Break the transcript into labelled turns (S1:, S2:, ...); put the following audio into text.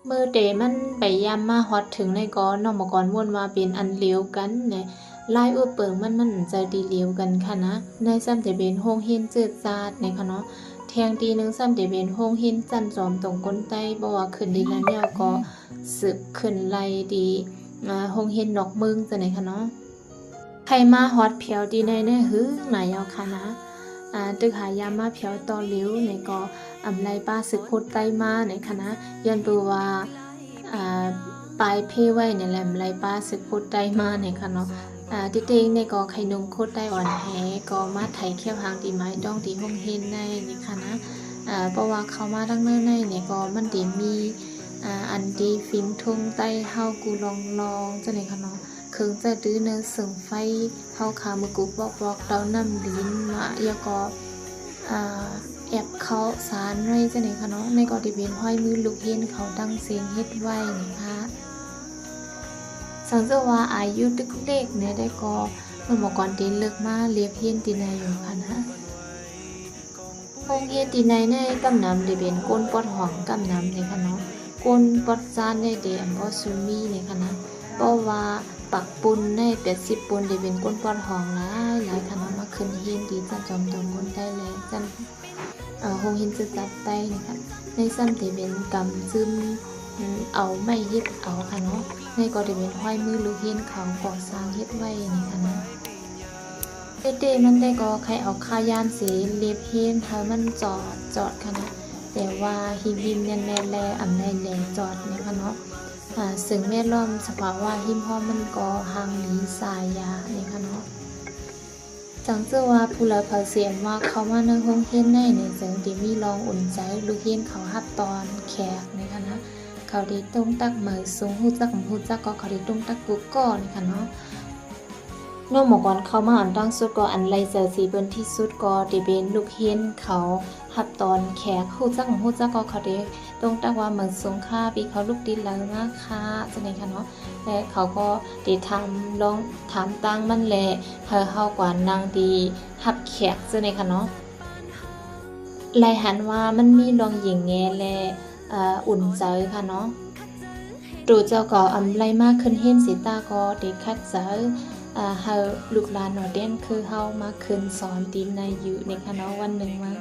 S1: มือเตมันไปยามมาฮอดถึงในกอนอกมาก่อนม่วนมาเป็นอันเลียวกันเนี่ยลายเปิงมันจะดีเลียวกันค่ะนะในซ้ำแต่เป็นโรงเรียนจืดจาดในค่ะเนาะแทงตีหนึงซ้ำแต่เป็นโรงเรียนจันจอมตรงก้นใต้บ่ว่าขึ้นดีนั้นยาวก็สืบขึ้นไล่ดีโรงเรียนนอกเมืองจังได๋ค่ะเนาะใครมาฮอดเพียวดีในหือหนายาวค่ะนะตึกหายามมาเพียวต่อเหลียวในก็อำไลป้าศึกโคตรใต้มาในคณะยันปือว่าอ่าปลายเพไว้เนี่ยแหละอำไลป้าศึกโคตรใต้มาในค่ะเนาะติเตงในก็ไข่นมโคตรใต้อ่อนแหก็มาไถเขี้ยวหางตีไม้ดองตีห้องเฮนในนี่ค่ะนะเพราะว่าเขามาทั้งเนิ่นในเนี่ยก็มันได้มีอันดีฟิงทุ่งใต้เฮากูลองจังได๋ค่ะเนาะเครื่องจะดื้อเนื้อเสริงไฟเฮาขามือกุบบอกเตาน้ำลิ้นมาแล้วก็แอบเขาสารไว้จังได๋ค่ะเนาะในก็ได้เป็นห้อยมือลูกเห็นเขาดังเสียงเฮ็ดไว้นี่ค่ะสังเกตว่าอายุตึกเล็กเนี่ยได้ก็เมื่อก่อนตีเลิกมาเรียบเฮียนตีในอยู่ค่ะนะโรงเรียนตีในกำนำได้เป็นก้นปอดห้องกำนำในค่ะเนาะก้นปอดจานได้เดมบ่ซูมีในค่ะนะเพราะว่าปักปุนได้80ปุนได้เป็นก้นปอดห้องหลายค่ะเนาะมาขึ้นเฮียนดีจัดจอมตรงก้นได้เลยจันโรงเรียนจะจัดได้นะคะในซ้ำที่เป็นกำซึมเอาไม่เฮ็ดเอาค่ะเนาะในก็ได้เป็นห้อยมือลูกเฮียนเขาก่อสร้างเฮ็ดไว้นี่ค่ะนะเด็กๆมันได้ก็ใครเอาค่ายานสีเล็บเฮียนให้มันจอดค่ะนะแต่ว่าหิมๆแน่ๆแลอำใดแลจอดนี่ค่ะเนาะซึ่งแม่ล้อมสภาวะหิมพอมันก็ห่างหนีสายยานี่ค่ะเนาะจังเจอว่าผู้ละเผาเสียนว่าเขามาในโรงเรียนในเนี่ยจังได้มีรองอุ่นใจลูกเรียนเขารับตอนแขกนี่ค่ะนะเขาได้ต้มตักเหมยสูงฮู้จักก็เขาได้ต้มตักกุกก้อนี่ค่ะเนาะนอกหมอก่อนเข้ามาอันตั้งสุดก็อันไลเซอร์สีเปิ้นที่สุดก็ได้เป็นลูกเรียนเขารับตอนแขกฮู้จักก็เขาได้ต้มตักว่าเหมือนสงค่าปีเขาลูกดินแล้วนะค่ะจังได๋ค่ะเนาะและเขาก็ได้ลองถามตั้งมันแหละเฮากว่านางดีรับแขกจังได๋ค่ะเนาะไล่หันว่ามันมีรองหญิงแงและอุ่นใจค่ะเนาะตู่เจ้าก็อำไลมาขึ้นเฮียนสิตาก็ได้คัดเจเฮาลูกหลานเนาะเด่นคือเฮามาขึ้นสอนตีนในอยู่ในค่ะเนาะวันหนึ่งมา